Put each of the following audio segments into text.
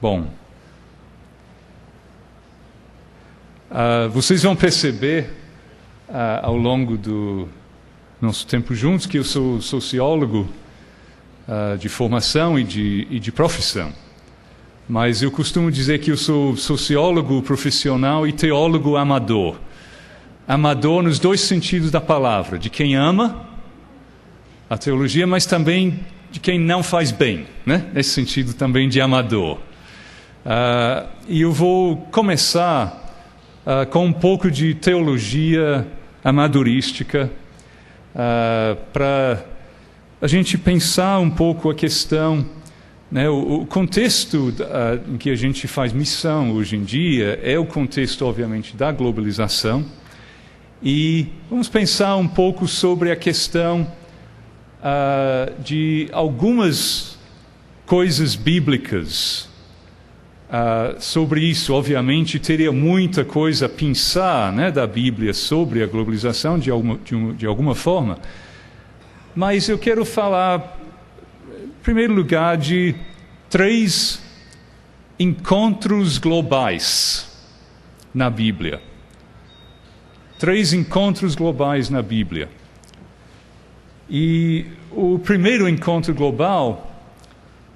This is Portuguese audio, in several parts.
Bom, vocês vão perceber ao longo do nosso tempo juntos que eu sou sociólogo de formação e de profissão. Mas eu costumo dizer que eu sou sociólogo profissional e teólogo amador. Amador nos dois sentidos da palavra, de quem ama a teologia, mas também de quem não faz bem, né? Nesse sentido também de amador. E eu vou começar com um pouco de teologia amadorística para a gente pensar um pouco a questão, né, o contexto em que a gente faz missão hoje em dia é o contexto, obviamente, da globalização. E vamos pensar um pouco sobre a questão de algumas coisas bíblicas sobre isso. Obviamente, teria muita coisa a pensar, né, da Bíblia sobre a globalização de alguma forma. Mas eu quero falar, em primeiro lugar, de 3 encontros globais na Bíblia. 3 encontros globais na Bíblia. E o primeiro encontro global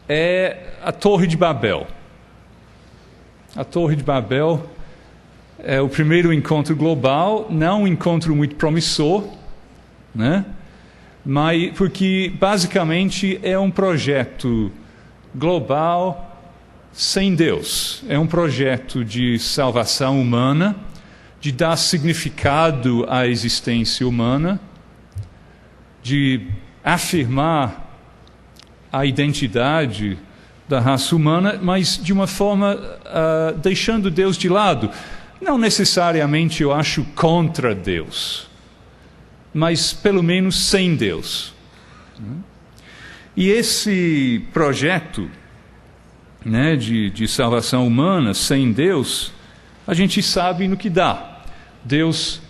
é a Torre de Babel. A Torre de Babel é o primeiro encontro global, não um encontro muito promissor, né? Mas porque basicamente é um projeto global sem Deus. É um projeto de salvação humana, de dar significado à existência humana, de afirmar a identidade da raça humana, mas de uma forma deixando Deus de lado. Não necessariamente, eu acho, contra Deus, mas pelo menos sem Deus. E esse projeto, né, de salvação humana sem Deus, a gente sabe no que dá. Deus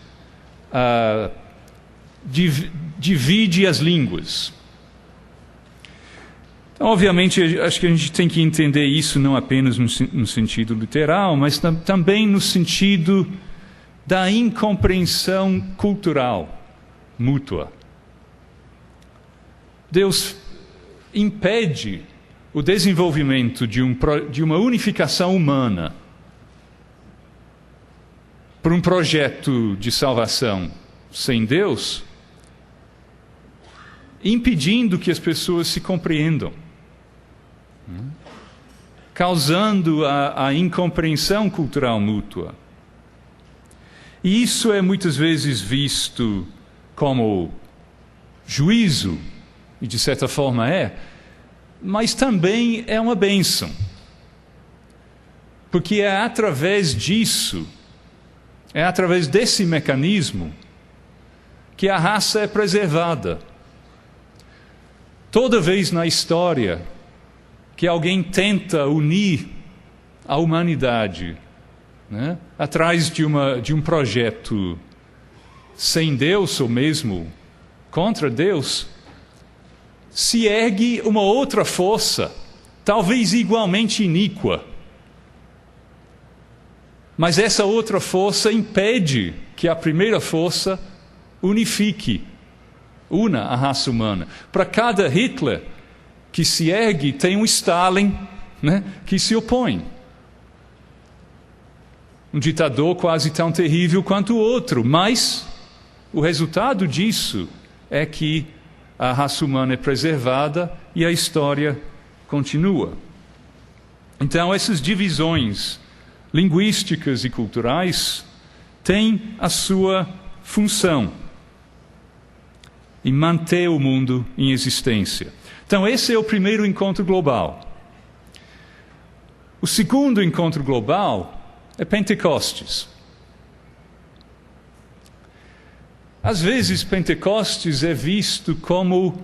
divide as línguas. Então, obviamente, acho que a gente tem que entender isso não apenas no sentido literal, mas também no sentido da incompreensão cultural mútua. Deus impede o desenvolvimento de uma unificação humana por um projeto de salvação sem Deus, impedindo que as pessoas se compreendam, causando a incompreensão cultural mútua. E isso é muitas vezes visto como juízo, e de certa forma mas também é uma bênção, porque é através disso, é através desse mecanismo que a raça é preservada. Toda vez na história que alguém tenta unir a humanidade, né, atrás de um projeto sem Deus, ou mesmo contra Deus, se ergue uma outra força, talvez igualmente iníqua. Mas essa outra força impede que a primeira força una a raça humana. Para cada Hitler que se ergue, tem um Stalin, né, que se opõe. Um ditador quase tão terrível quanto o outro, mas o resultado disso é que a raça humana é preservada e a história continua. Então, essas divisões linguísticas e culturais têm a sua função em manter o mundo em existência. Então, esse é o primeiro encontro global. O segundo encontro global é Pentecostes. Às vezes, Pentecostes é visto como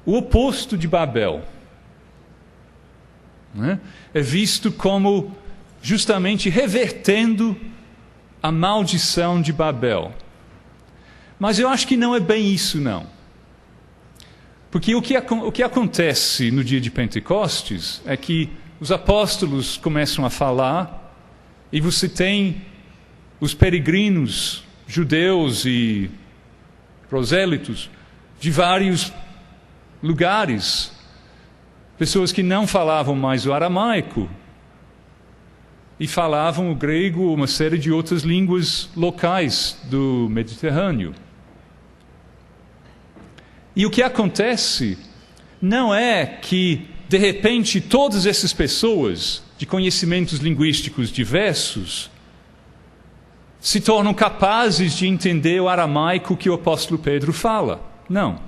o oposto de Babel, né? É visto como justamente revertendo a maldição de Babel. Mas eu acho que não é bem isso, não. Porque o que acontece no dia de Pentecostes é que os apóstolos começam a falar, e você tem os peregrinos, judeus e prosélitos, de vários lugares, pessoas que não falavam mais o aramaico, e falavam o grego, uma série de outras línguas locais do Mediterrâneo. E o que acontece não é que, de repente, todas essas pessoas de conhecimentos linguísticos diversos se tornam capazes de entender o aramaico que o apóstolo Pedro fala. Não.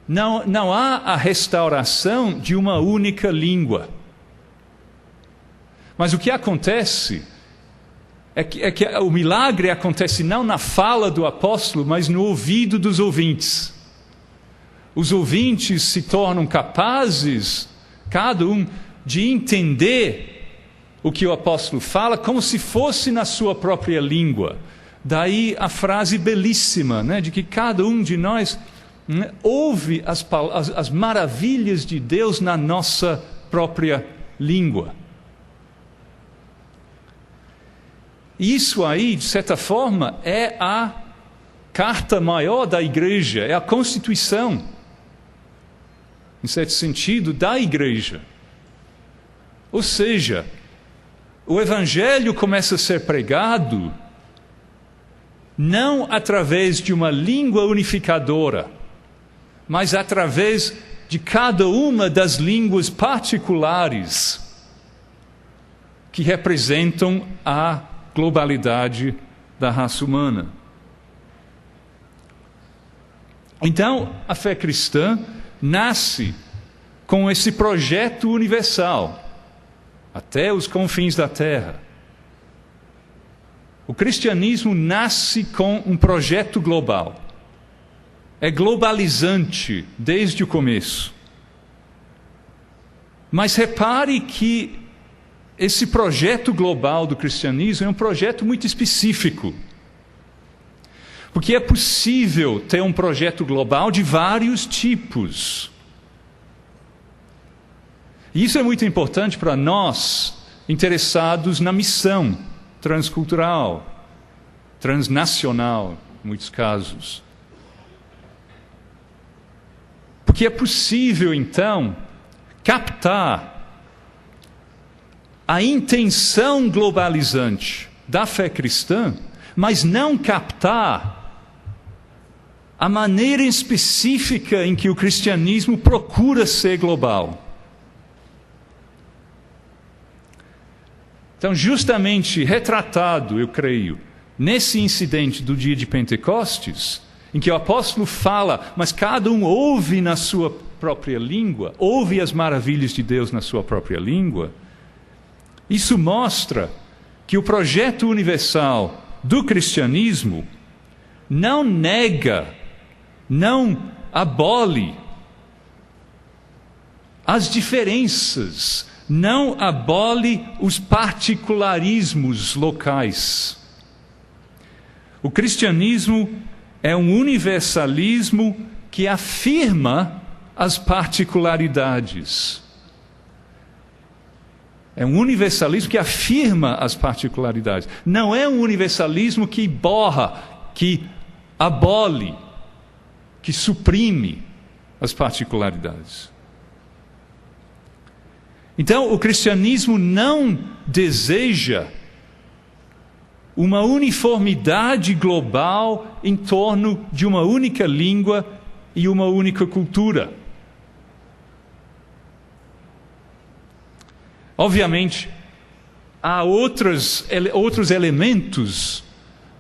Não há a restauração de uma única língua. Mas o que acontece é que o milagre acontece não na fala do apóstolo, mas no ouvido dos ouvintes. Os ouvintes se tornam capazes, cada um, de entender o que o apóstolo fala como se fosse na sua própria língua. Daí a frase belíssima, de que cada um de nós ouve as maravilhas de Deus na nossa própria língua. Isso aí, de certa forma, é a carta maior da igreja, é a constituição, em certo sentido, da igreja. Ou seja, o evangelho começa a ser pregado não através de uma língua unificadora, mas através de cada uma das línguas particulares que representam a globalidade da raça humana. Então, a fé cristã nasce com esse projeto universal, até os confins da terra. O cristianismo nasce com um projeto global. É globalizante desde o começo. Mas repare que esse projeto global do cristianismo é um projeto muito específico. Porque é possível ter um projeto global de vários tipos. E isso é muito importante para nós, interessados na missão transcultural, transnacional, em muitos casos. Porque é possível, então, captar a intenção globalizante da fé cristã, mas não captar a maneira específica em que o cristianismo procura ser global. Então, justamente retratado, eu creio, nesse incidente do dia de Pentecostes, em que o apóstolo fala, mas cada um ouve na sua própria língua, ouve as maravilhas de Deus na sua própria língua. Isso mostra que o projeto universal do cristianismo não nega, não abole as diferenças, não abole os particularismos locais. O cristianismo é um universalismo que afirma as particularidades. É um universalismo que afirma as particularidades. Não é um universalismo que borra, que abole, que suprime as particularidades. Então, o cristianismo não deseja uma uniformidade global em torno de uma única língua e uma única cultura. Obviamente, há outros elementos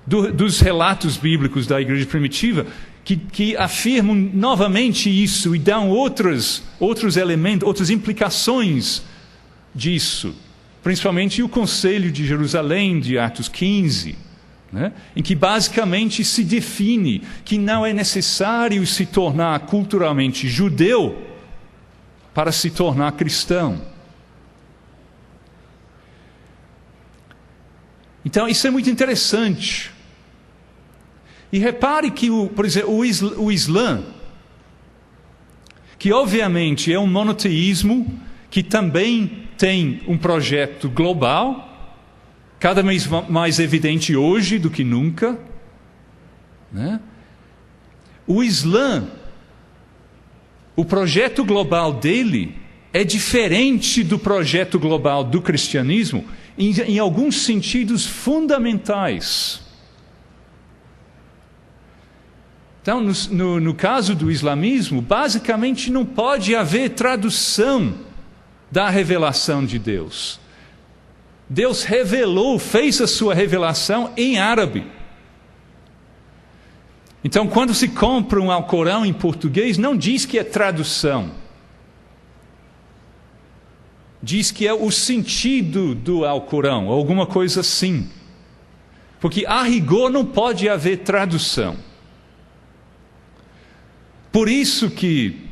dos relatos bíblicos da igreja primitiva que afirmam novamente isso e dão outros elementos, outras implicações disso. Principalmente o Conselho de Jerusalém, de Atos 15, em que basicamente se define que não é necessário se tornar culturalmente judeu para se tornar cristão. Então, isso é muito interessante. E repare que, por exemplo, o Islã, que obviamente é um monoteísmo que também tem um projeto global, cada vez mais evidente hoje do que nunca, né? O Islã, o projeto global dele é diferente do projeto global do cristianismo em alguns sentidos fundamentais. Então, no caso do islamismo, basicamente não pode haver tradução da revelação de Deus. Deus revelou, fez a sua revelação em árabe. Então, quando se compra um Alcorão em português, não diz que é tradução. Diz que é o sentido do Alcorão, ou alguma coisa assim. Porque, a rigor, não pode haver tradução. Por isso que,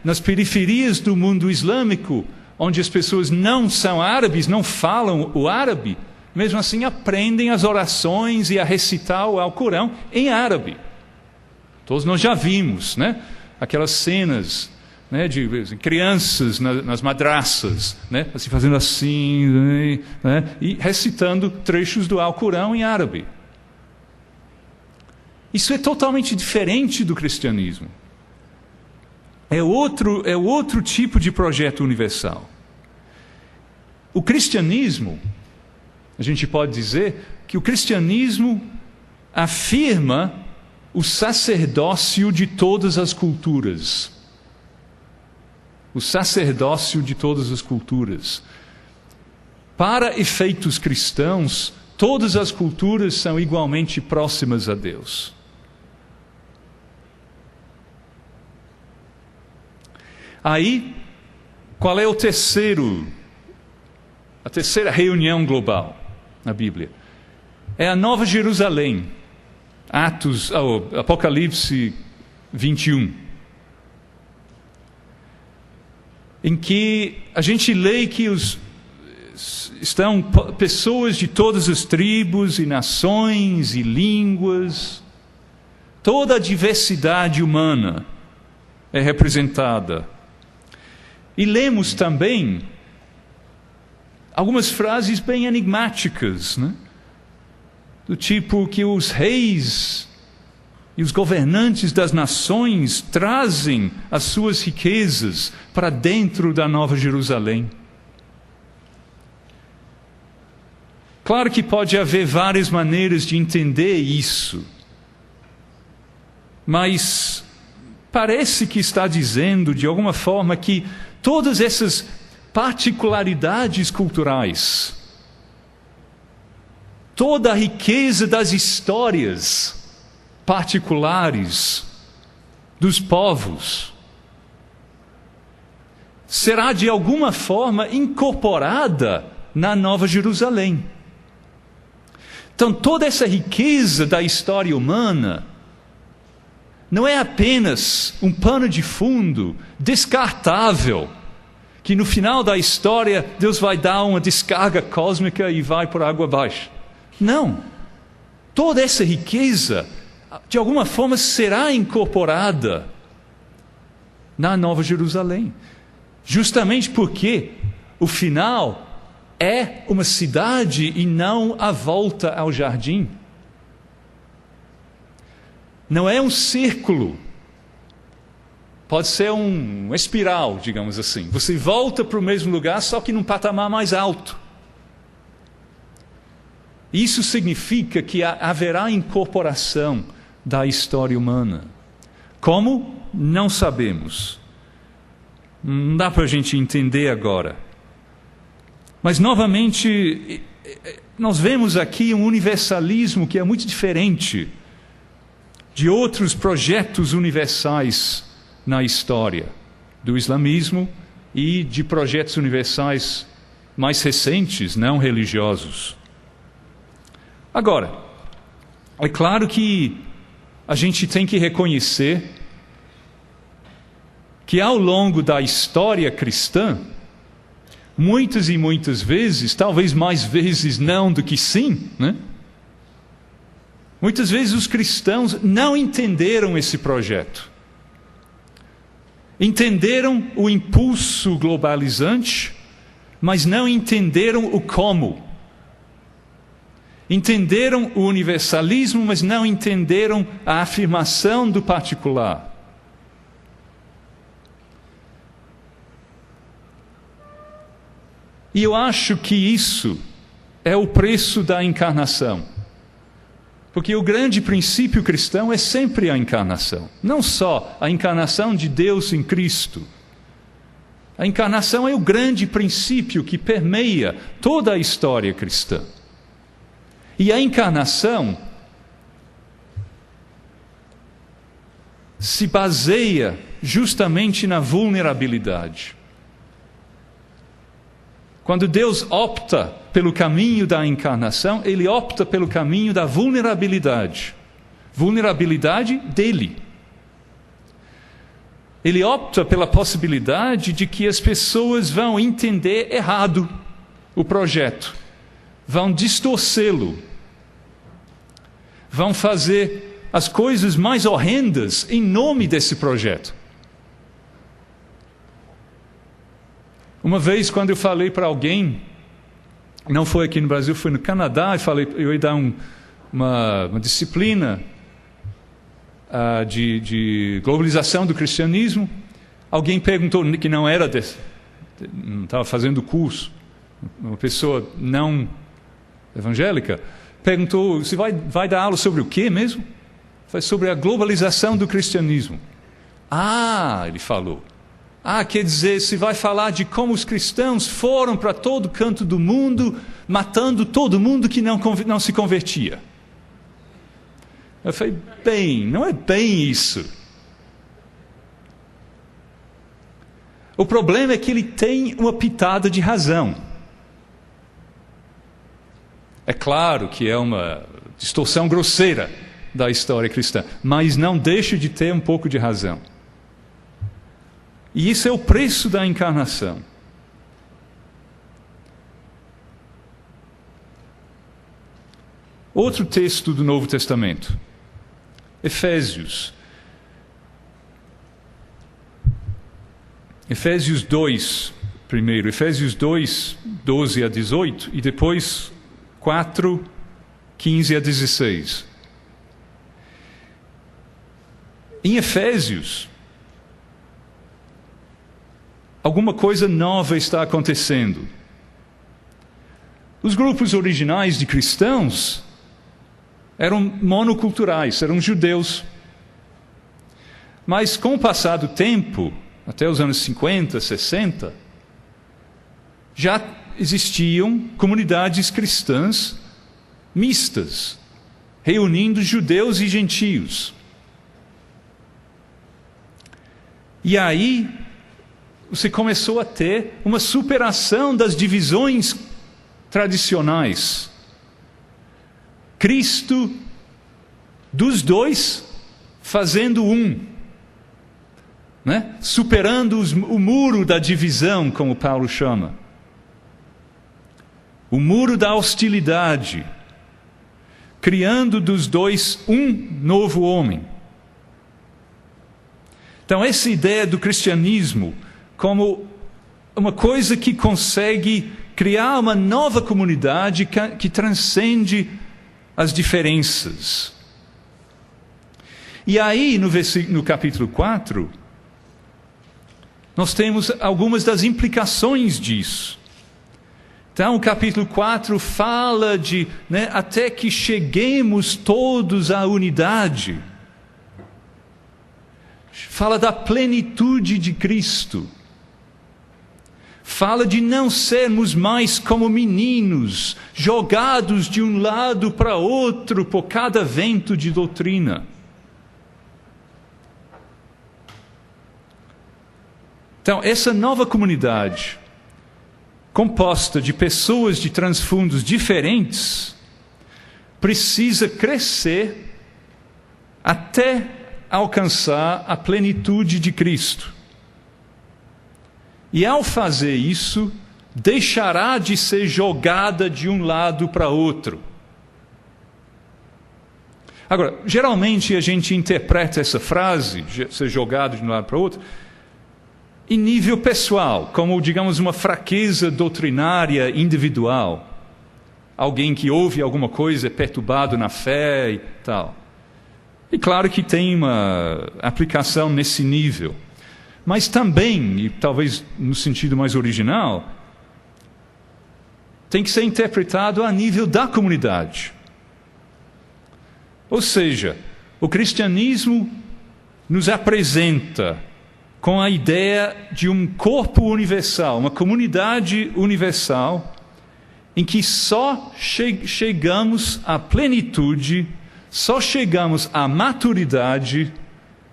nas periferias do mundo islâmico, onde as pessoas não são árabes, não falam o árabe, mesmo assim aprendem as orações e a recitar o Alcorão em árabe. Todos nós já vimos, aquelas cenas, de crianças nas madraças, assim, fazendo assim, e recitando trechos do Alcorão em árabe. Isso é totalmente diferente do cristianismo. É outro tipo de projeto universal. O cristianismo, a gente pode dizer que o cristianismo afirma o sacerdócio de todas as culturas. O sacerdócio de todas as culturas. Para efeitos cristãos, todas as culturas são igualmente próximas a Deus. Aí, qual é a terceira reunião global na Bíblia? É a Nova Jerusalém, Apocalipse 21, em que a gente lê que estão pessoas de todas as tribos e nações e línguas, toda a diversidade humana é representada. E lemos também algumas frases bem enigmáticas, do tipo que os reis e os governantes das nações trazem as suas riquezas para dentro da Nova Jerusalém. Claro que pode haver várias maneiras de entender isso, mas parece que está dizendo, de alguma forma, que todas essas particularidades culturais, toda a riqueza das histórias particulares dos povos, será de alguma forma incorporada na Nova Jerusalém. Então, toda essa riqueza da história humana não é apenas um pano de fundo descartável, que no final da história Deus vai dar uma descarga cósmica e vai por água abaixo. Não. Toda essa riqueza, de alguma forma, será incorporada na Nova Jerusalém. Justamente porque o final é uma cidade e não a volta ao jardim. Não é um círculo. Pode ser uma espiral, digamos assim. Você volta para o mesmo lugar, só que num patamar mais alto. Isso significa que haverá incorporação da história humana. Como? Não sabemos. Não dá para a gente entender agora. Mas, novamente, nós vemos aqui um universalismo que é muito diferente de outros projetos universais na história do islamismo e de projetos universais mais recentes, não religiosos. Agora, é claro que a gente tem que reconhecer que ao longo da história cristã, muitas e muitas vezes, talvez mais vezes não do que sim, muitas vezes os cristãos não entenderam esse projeto. Entenderam o impulso globalizante, mas não entenderam o como. Entenderam o universalismo, mas não entenderam a afirmação do particular. E eu acho que isso é o preço da encarnação. Porque o grande princípio cristão é sempre a encarnação. Não só a encarnação de Deus em Cristo. A encarnação é o grande princípio que permeia toda a história cristã. E a encarnação se baseia justamente na vulnerabilidade. Quando Deus opta pelo caminho da encarnação, Ele opta pelo caminho da vulnerabilidade. Vulnerabilidade dele. Ele opta pela possibilidade de que as pessoas vão entender errado o projeto, vão distorcê-lo, vão fazer as coisas mais horrendas em nome desse projeto. Uma vez, quando eu falei para alguém, não foi aqui no Brasil, foi no Canadá, eu ia dar uma disciplina de globalização do cristianismo. Alguém perguntou, que não estava fazendo o curso, uma pessoa não evangélica, perguntou, você vai dar aula sobre o quê mesmo? Foi sobre a globalização do cristianismo. Ele falou. Quer dizer, se vai falar de como os cristãos foram para todo canto do mundo, matando todo mundo que não se convertia. Eu falei, não é bem isso. O problema é que ele tem uma pitada de razão. É claro que é uma distorção grosseira da história cristã, mas não deixa de ter um pouco de razão. E isso é o preço da encarnação. Outro texto do Novo Testamento, Efésios. Efésios 2, primeiro. Efésios 2, 12 a 18, e depois 4, 15 a 16. Em Efésios, alguma coisa nova está acontecendo. Os grupos originais de cristãos eram monoculturais, eram judeus. Mas com o passar do tempo, até os anos 50, 60, já existiam comunidades cristãs mistas, reunindo judeus e gentios. E aí você começou a ter uma superação das divisões tradicionais. Cristo, dos dois, fazendo um, né? Superando o muro da divisão, como Paulo chama. O muro da hostilidade, criando dos dois um novo homem. Então, essa ideia do cristianismo como uma coisa que consegue criar uma nova comunidade que transcende as diferenças. E aí, no capítulo 4, nós temos algumas das implicações disso. Então, o capítulo 4 fala de, até que cheguemos todos à unidade. Fala da plenitude de Cristo. Fala de não sermos mais como meninos, jogados de um lado para outro por cada vento de doutrina. Então, essa nova comunidade, composta de pessoas de transfundos diferentes, precisa crescer até alcançar a plenitude de Cristo. E ao fazer isso, deixará de ser jogada de um lado para outro. Agora, geralmente a gente interpreta essa frase, ser jogado de um lado para outro, em nível pessoal, como, digamos, uma fraqueza doutrinária individual. Alguém que ouve alguma coisa é perturbado na fé e tal. E claro que tem uma aplicação nesse nível. Mas também, e talvez no sentido mais original, tem que ser interpretado a nível da comunidade. Ou seja, o cristianismo nos apresenta com a ideia de um corpo universal, uma comunidade universal, em que só chegamos à plenitude, só chegamos à maturidade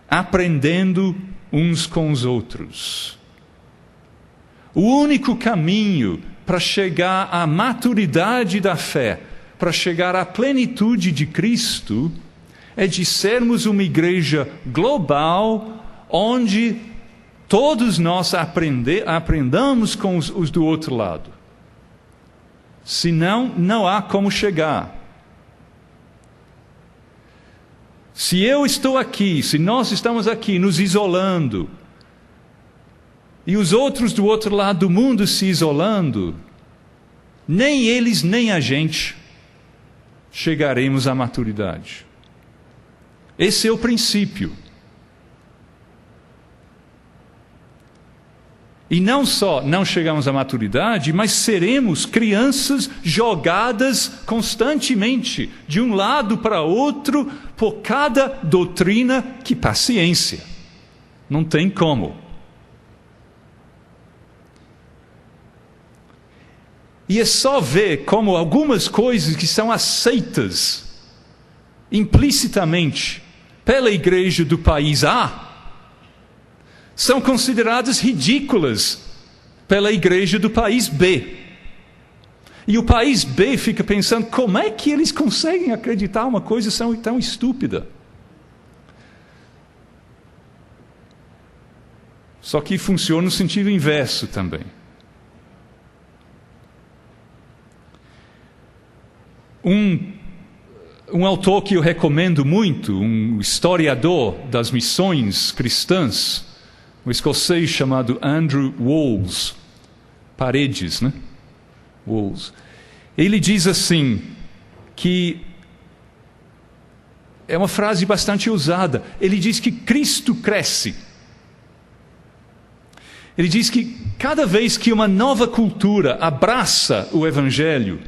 aprendendo uns com os outros. O único caminho para chegar à maturidade da fé, para chegar à plenitude de Cristo, é de sermos uma igreja global, onde todos nós aprendamos com os do outro lado. Senão, não há como chegar. Se eu estou aqui, se nós estamos aqui nos isolando, e os outros do outro lado do mundo se isolando, nem eles nem a gente chegaremos à maturidade. Esse é o princípio. E não só não chegamos à maturidade, mas seremos crianças jogadas constantemente de um lado para outro por cada doutrina. Que paciência! Não tem como. E é só ver como algumas coisas que são aceitas implicitamente pela igreja do país A são consideradas ridículas pela igreja do país B. E o país B fica pensando, como é que eles conseguem acreditar uma coisa tão estúpida? Só que funciona no sentido inverso também. Um autor que eu recomendo muito, um historiador das missões cristãs, um escocês chamado Andrew Walls, Paredes, né? Walls. Ele diz assim, que é uma frase bastante usada. Ele diz que Cristo cresce. Ele diz que cada vez que uma nova cultura abraça o Evangelho,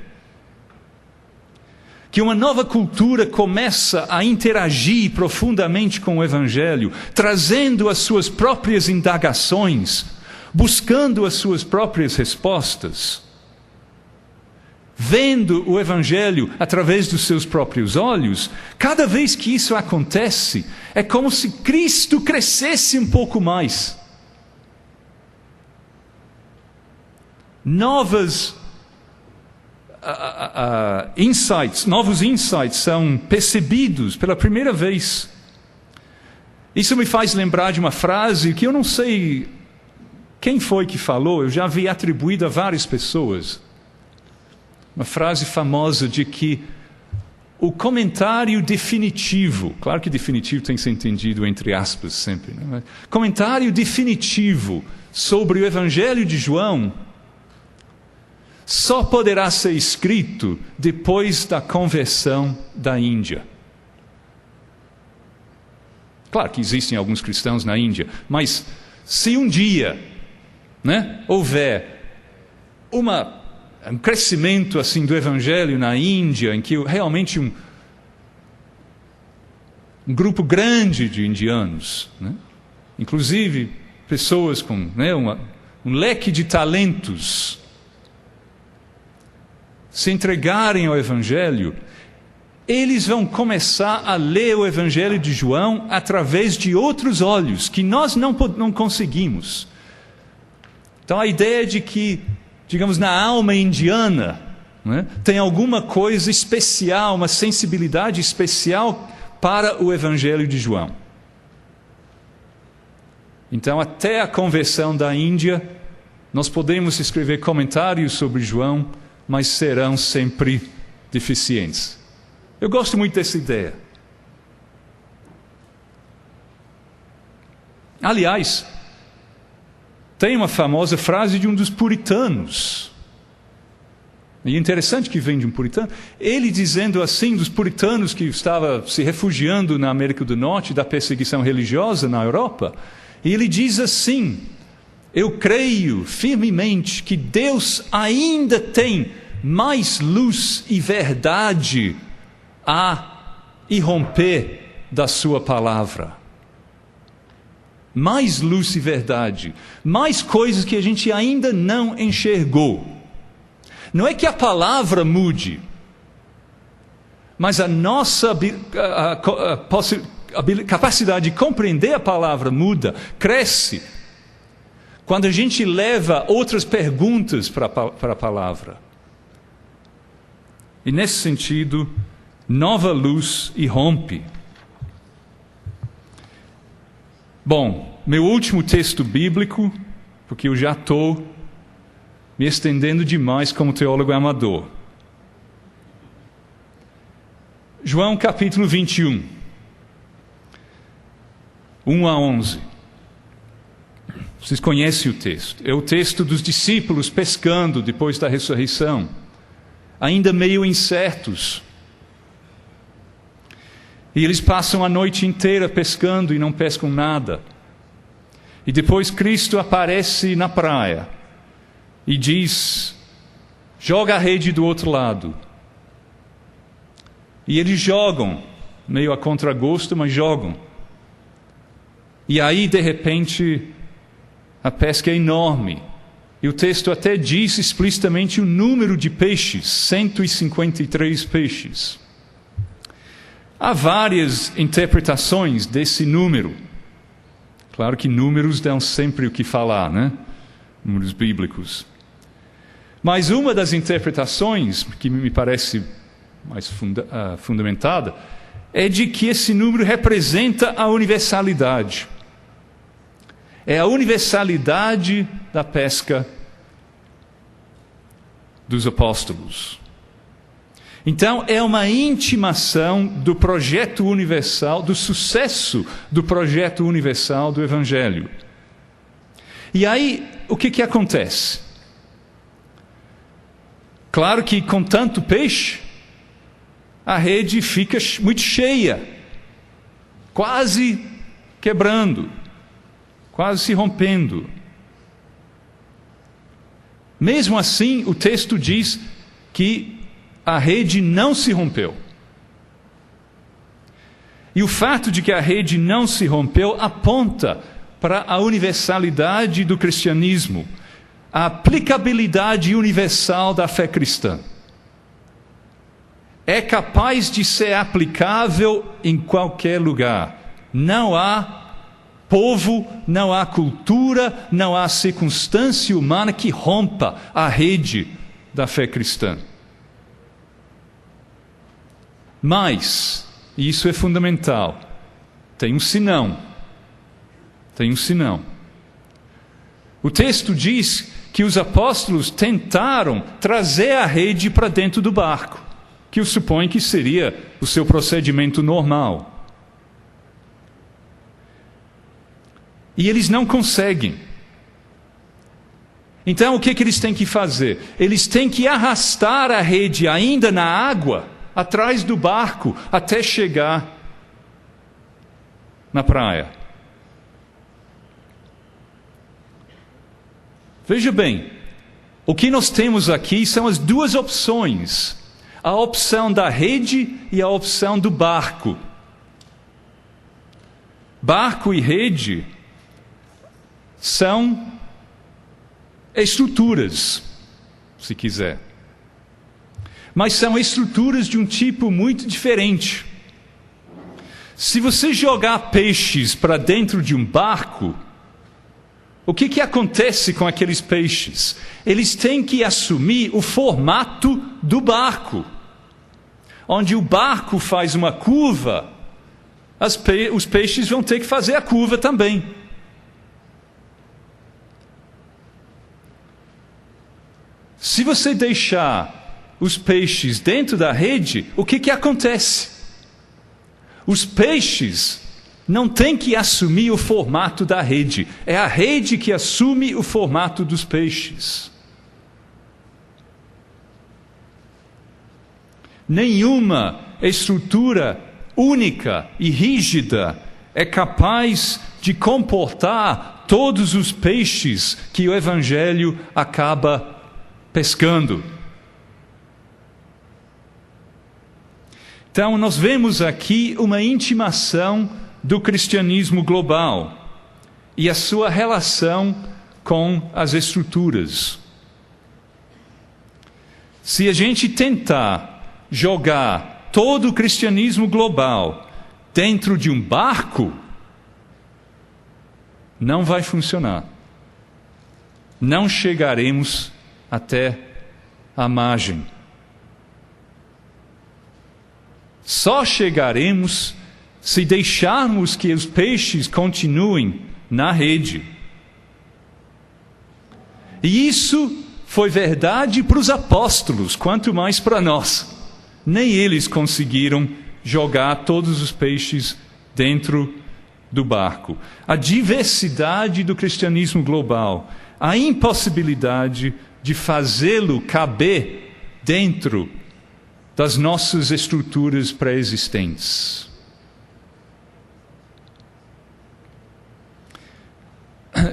que uma nova cultura começa a interagir profundamente com o Evangelho, trazendo as suas próprias indagações, buscando as suas próprias respostas, vendo o Evangelho através dos seus próprios olhos, cada vez que isso acontece, é como se Cristo crescesse um pouco mais. Novos insights são percebidos pela primeira vez. Isso me faz lembrar de uma frase que eu não sei quem foi que falou, eu já vi atribuída a várias pessoas. Uma frase famosa de que o comentário definitivo, claro que definitivo tem que ser entendido entre aspas sempre, né? Comentário definitivo sobre o Evangelho de João só poderá ser escrito depois da conversão da Índia. Claro que existem alguns cristãos na Índia, mas se um dia, né, houver um crescimento assim do Evangelho na Índia, em que realmente um grupo grande de indianos, né, inclusive pessoas com, né, um leque de talentos, se entregarem ao Evangelho, eles vão começar a ler o Evangelho de João através de outros olhos, que nós não conseguimos. Então a ideia de que, digamos, na alma indiana, né, tem alguma coisa especial, uma sensibilidade especial para o Evangelho de João. Então, até a conversão da Índia, nós podemos escrever comentários sobre João, mas serão sempre deficientes. Eu gosto muito dessa ideia. Aliás, tem uma famosa frase de um dos puritanos. E é interessante que vem de um puritano. Ele dizendo assim, dos puritanos que estavam se refugiando na América do Norte da perseguição religiosa na Europa. E ele diz assim: eu creio firmemente que Deus ainda tem mais luz e verdade a irromper da sua palavra. Mais luz e verdade. Mais coisas que a gente ainda não enxergou. Não é que a palavra mude, mas a nossa capacidade de compreender a palavra muda, cresce, quando a gente leva outras perguntas para a palavra. E nesse sentido, nova luz irrompe. Bom, meu último texto bíblico, porque eu já estou me estendendo demais como teólogo amador. João capítulo 21, 1 a 11. Vocês conhecem o texto. É o texto dos discípulos pescando depois da ressurreição, ainda meio incertos. E eles passam a noite inteira pescando e não pescam nada. E depois Cristo aparece na praia e diz: joga a rede do outro lado. E eles jogam, meio a contragosto, mas jogam. E aí, de repente, a pesca é enorme. E o texto até diz explicitamente o número de peixes, 153 peixes. Há várias interpretações desse número. Claro que números dão sempre o que falar, né? Números bíblicos. Mas uma das interpretações, que me parece mais fundamentada, é de que esse número representa a universalidade. É a universalidade da pesca dos apóstolos. Então, é uma intimação do projeto universal, do sucesso do projeto universal do Evangelho. E aí, o que acontece? Claro que com tanto peixe, a rede fica muito cheia, quase quebrando, quase se rompendo. Mesmo assim, o texto diz que a rede não se rompeu. E o fato de que a rede não se rompeu aponta para a universalidade do cristianismo, a aplicabilidade universal da fé cristã. É capaz de ser aplicável em qualquer lugar. Não há povo, não há cultura, não há circunstância humana que rompa a rede da fé cristã. Mas, e isso é fundamental, tem um senão. Tem um senão. O texto diz que os apóstolos tentaram trazer a rede para dentro do barco, que eu suponho que seria o seu procedimento normal. E eles não conseguem. Então o que eles têm que fazer? Eles têm que arrastar a rede ainda na água, atrás do barco, até chegar na praia. Veja bem, o que nós temos aqui são as duas opções. A opção da rede e a opção do barco. Barco e rede são estruturas, se quiser. Mas são estruturas de um tipo muito diferente. Se você jogar peixes para dentro de um barco, o que acontece com aqueles peixes? Eles têm que assumir o formato do barco. Onde o barco faz uma curva, os peixes vão ter que fazer a curva também. Se você deixar os peixes dentro da rede, o que acontece? Os peixes não tem que assumir o formato da rede. É a rede que assume o formato dos peixes. Nenhuma estrutura única e rígida é capaz de comportar todos os peixes que o Evangelho acaba pescando. Então, nós vemos aqui uma intimação do cristianismo global e a sua relação com as estruturas. Se a gente tentar jogar todo o cristianismo global dentro de um barco, não vai funcionar. Não chegaremos até a margem. Só chegaremos se deixarmos que os peixes continuem na rede. E isso foi verdade para os apóstolos, quanto mais para nós. Nem eles conseguiram jogar todos os peixes dentro do barco. A diversidade do cristianismo global, a impossibilidade de fazê-lo caber dentro das nossas estruturas pré-existentes.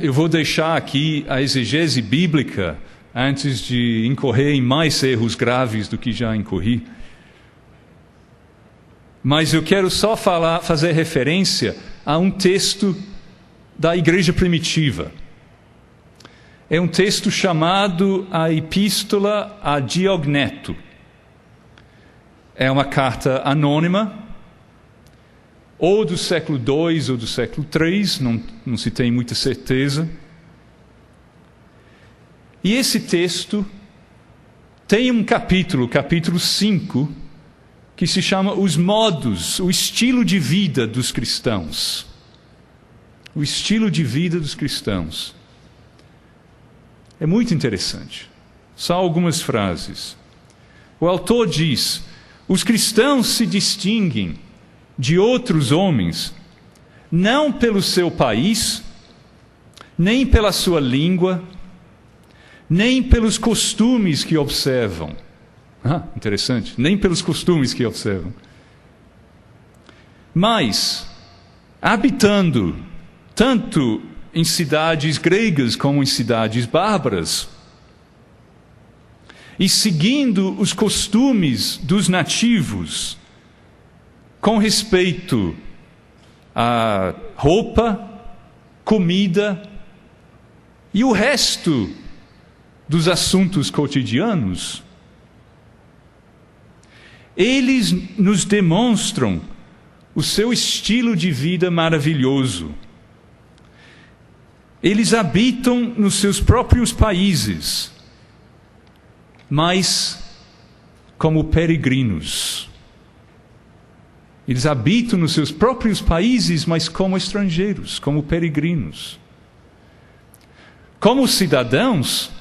Eu vou deixar aqui a exegese bíblica antes de incorrer em mais erros graves do que já incorri. Mas eu quero só fazer referência a um texto da igreja primitiva. É um texto chamado a Epístola a Diogneto. É uma carta anônima, ou do século II ou do século III, não se tem muita certeza. E esse texto tem um capítulo 5, que se chama Os Modos, o estilo de vida dos cristãos. O estilo de vida dos cristãos. É muito interessante. Só algumas frases. O autor diz: os cristãos se distinguem de outros homens, não pelo seu país, nem pela sua língua, nem pelos costumes que observam. Interessante, nem pelos costumes que observam. Mas, habitando tanto em cidades gregas como em cidades bárbaras, e seguindo os costumes dos nativos, com respeito à roupa, comida e o resto dos assuntos cotidianos, eles nos demonstram o seu estilo de vida maravilhoso. Eles habitam nos seus próprios países, mas como peregrinos. Eles habitam nos seus próprios países, mas como estrangeiros, como peregrinos. Como cidadãos,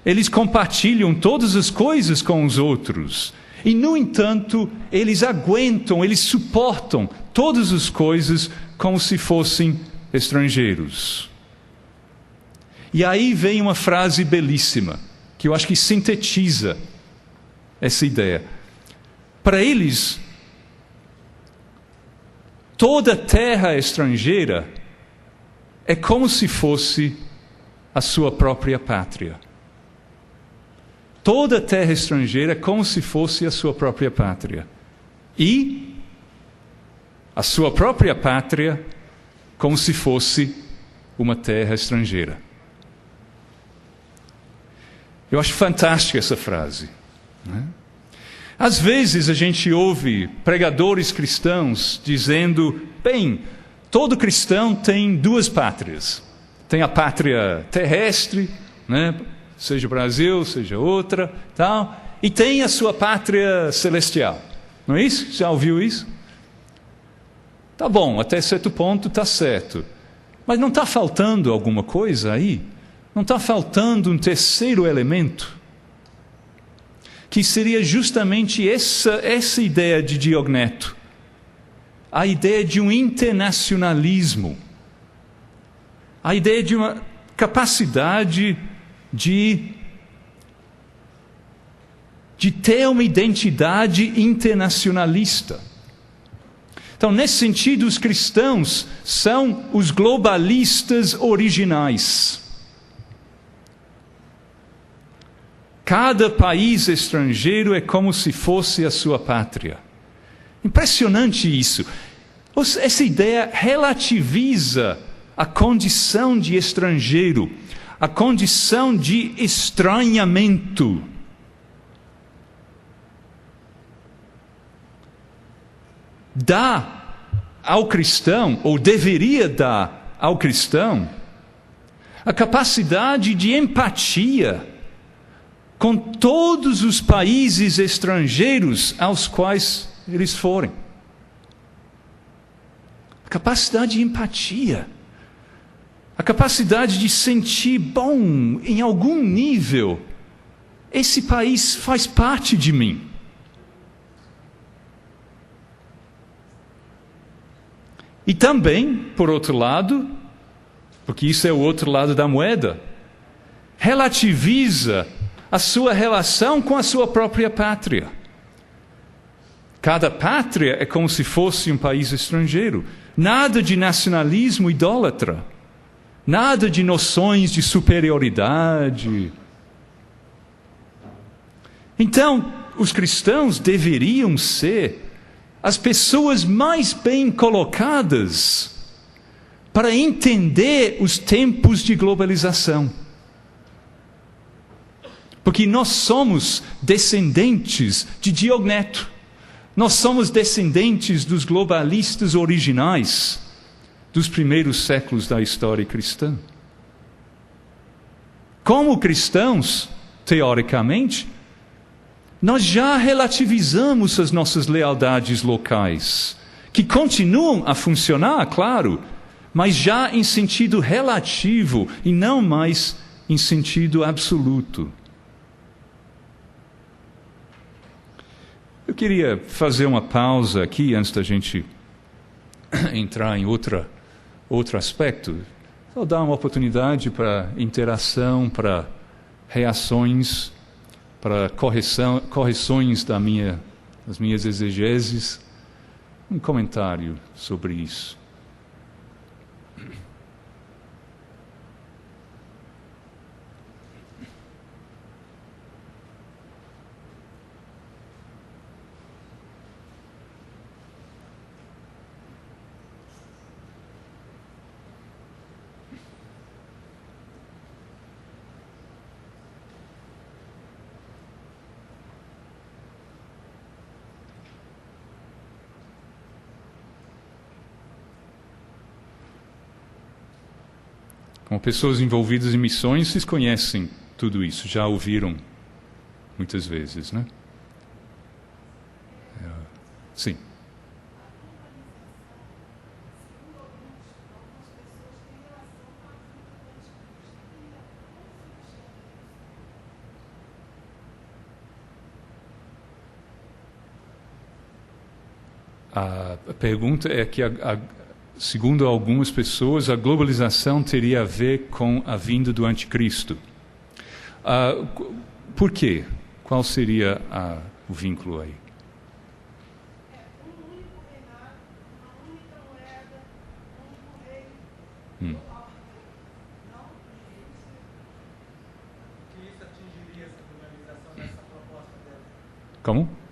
eles compartilham todas as coisas com os outros. E, no entanto, eles aguentam, eles suportam todas as coisas como se fossem estrangeiros. E aí vem uma frase belíssima, que eu acho que sintetiza essa ideia. Para eles, toda terra estrangeira é como se fosse a sua própria pátria. Toda terra estrangeira é como se fosse a sua própria pátria. E a sua própria pátria como se fosse uma terra estrangeira. Eu acho fantástica essa frase, né? Às vezes a gente ouve pregadores cristãos dizendo: bem, todo cristão tem duas pátrias. Tem a pátria terrestre, né? Seja o Brasil, seja outra, tal, e tem a sua pátria celestial. Não é isso? Já ouviu isso? Tá bom, até certo ponto está certo. Mas não está faltando alguma coisa aí? Não está faltando um terceiro elemento? Que seria justamente essa ideia de Diogneto. a ideia de um internacionalismo, a ideia de uma capacidade de ter uma identidade internacionalista. Então, nesse sentido, os cristãos são os globalistas originais. Cada país estrangeiro é como se fosse a sua pátria. Impressionante isso. Essa ideia relativiza a condição de estrangeiro, a condição de estranhamento. Dá ao cristão, ou deveria dar ao cristão, a capacidade de empatia com todos os países estrangeiros aos quais eles forem. A capacidade de empatia. A capacidade de sentir, bom, em algum nível, esse país faz parte de mim. E também, por outro lado, porque isso é o outro lado da moeda, relativiza a sua relação com a sua própria pátria. Cada pátria é como se fosse um país estrangeiro. Nada de nacionalismo idólatra. Nada de noções de superioridade. Então, os cristãos deveriam ser as pessoas mais bem colocadas para entender os tempos de globalização. Porque nós somos descendentes de Diogneto. Nós somos descendentes dos globalistas originais dos primeiros séculos da história cristã. Como cristãos, teoricamente, nós já relativizamos as nossas lealdades locais, que continuam a funcionar, claro, mas já em sentido relativo e não mais em sentido absoluto. Eu queria fazer uma pausa aqui antes da gente entrar em outro aspecto. Só dar uma oportunidade para interação, para reações, para correções das minhas exegeses. Um comentário sobre isso. Como pessoas envolvidas em missões, vocês conhecem tudo isso, já ouviram muitas vezes, né? Sim. A pergunta é que, segundo algumas pessoas, a globalização teria a ver com a vinda do anticristo. Por quê? Qual seria o vínculo aí? Como?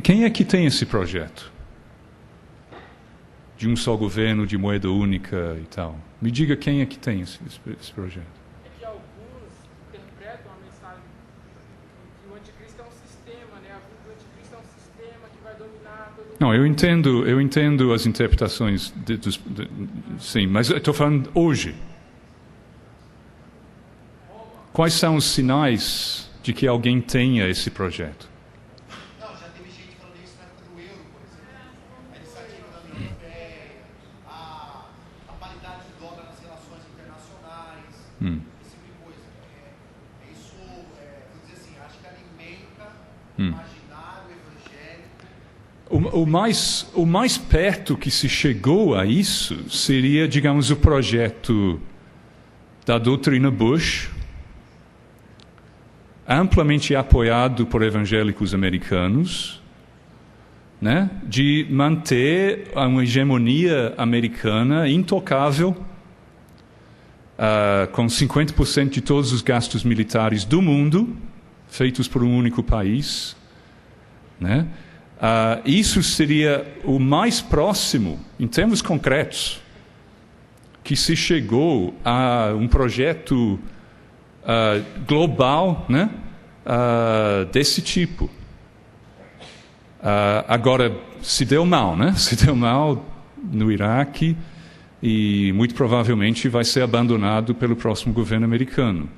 Quem é que tem esse projeto? De um só governo, de moeda única e tal. Me diga quem é que tem esse projeto. É que alguns interpretam a mensagem que o anticristo é um sistema, né? O anticristo é um sistema que vai dominar todo mundo. Não, eu entendo as interpretações, sim, mas eu estou falando hoje. Quais são os sinais de que alguém tenha esse projeto? Não, já teve gente falando isso na época do euro, por exemplo. A iniciativa da União Europeia, a paridade do dólar nas relações internacionais, esse tipo de coisa. Isso, vou dizer assim, acho que alimenta o imaginário evangélico. O mais perto que se chegou a isso seria, digamos, o projeto da doutrina Bush, amplamente apoiado por evangélicos americanos, né, de manter uma hegemonia americana intocável, com 50% de todos os gastos militares do mundo feitos por um único país, né? Isso seria o mais próximo, em termos concretos, que se chegou a um projeto global, né? Desse tipo. Agora, se deu mal, né? Se deu mal no Iraque e muito provavelmente vai ser abandonado pelo próximo governo americano.